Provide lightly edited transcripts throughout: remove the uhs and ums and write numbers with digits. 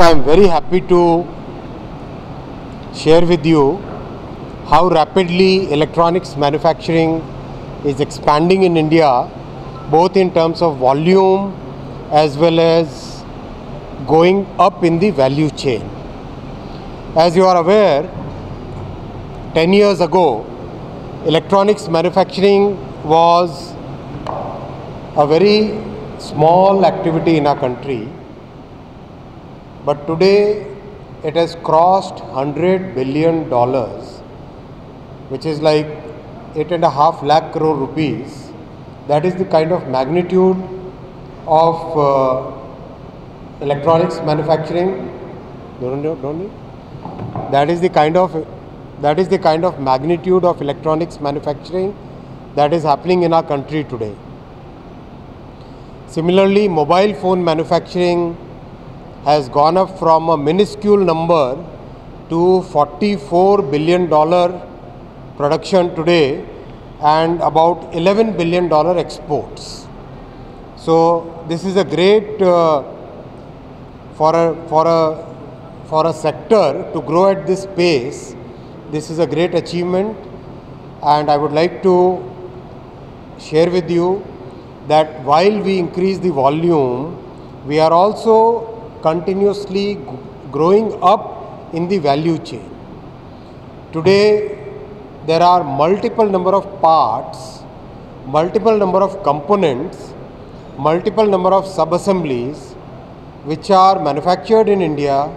I am very happy to share with you how rapidly electronics manufacturing is expanding in India, both in terms of volume as well as going up in the value chain. As you are aware, 10 years ago, electronics manufacturing was a very small activity in our country, but today it has crossed $100 billion, which is like 8.5 lakh crore rupees. That is the kind of magnitude of electronics manufacturing. That is the kind of magnitude of electronics manufacturing that is happening in our country today. Similarly, mobile phone manufacturing has gone up from a minuscule number to $44 billion production today and about $11 billion exports. So this is a great for a sector to grow at this pace. This is a great achievement, and I would like to share with you that while we increase the volume, we are also continuously growing up in the value chain. Today, there are multiple number of parts, multiple number of components, multiple number of sub-assemblies which are manufactured in India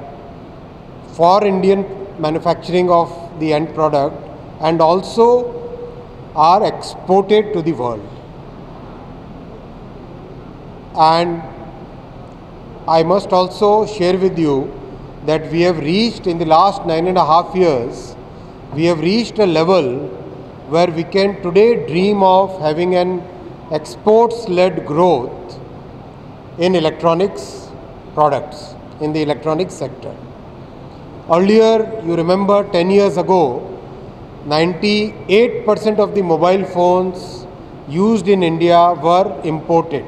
for Indian manufacturing of the end product and also are exported to the world. And I must also share with you that we have reached in the last 9.5 years, we have reached a level where we can today dream of having an exports-led growth in electronics products, in the electronics sector. Earlier, you remember 10 years ago, 98% of the mobile phones used in India were imported.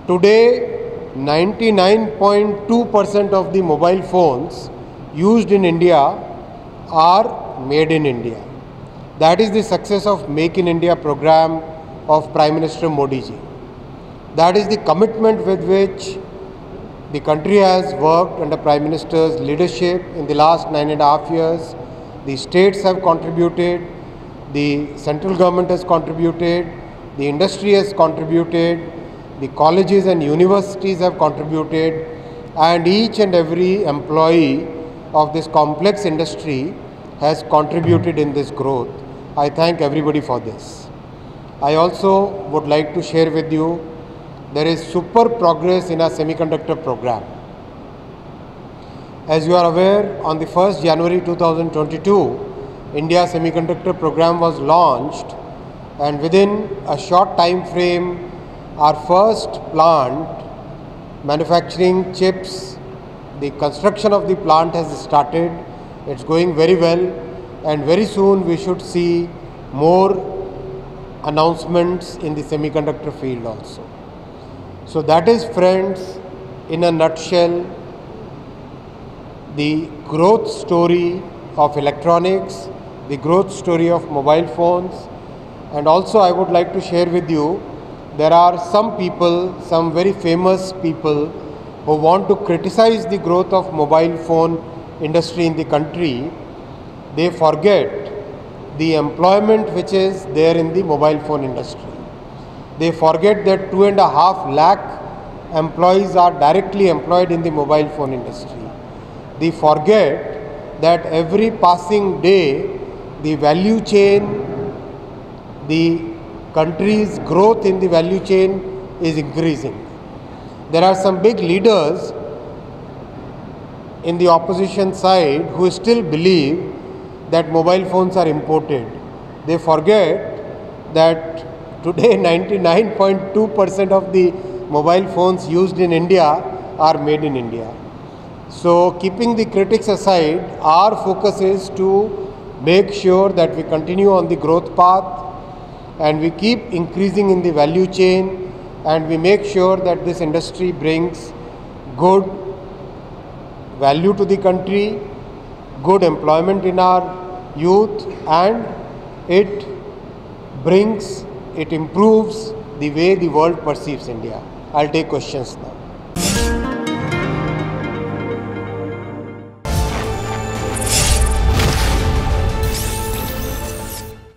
Today, 99.2% of the mobile phones used in India are made in India. That is the success of Make in India program of Prime Minister Modi ji. That is the commitment with which the country has worked under Prime Minister's leadership in the last 9.5 years. The states have contributed, the central government has contributed, the industry has contributed, the colleges and universities have contributed, and each and every employee of this complex industry has contributed in this growth. I thank everybody for this. I also would like to share with you there is super progress in our semiconductor program. As you are aware, on the 1st January 2022, India Semiconductor Program was launched, and within a short time frame, our first plant manufacturing chips, the construction of the plant has started. It's going very well, and very soon we should see more announcements in the semiconductor field also. So that is, friends, in a nutshell, the growth story of electronics, the growth story of mobile phones. And also I would like to share with you, there are some people, some very famous people who want to criticize the growth of mobile phone industry in the country. They forget the employment which is there in the mobile phone industry. They forget that 2.5 lakh employees are directly employed in the mobile phone industry. They forget that every passing day, the value chain, the country's growth in the value chain is increasing. There are some big leaders in the opposition side who still believe that mobile phones are imported. They forget that today 99.2% of the mobile phones used in India are made in India. So keeping the critics aside, our focus is to make sure that we continue on the growth path and we keep increasing in the value chain, and we make sure that this industry brings good value to the country, good employment in our youth, and it improves the way the world perceives India. I'll take questions now.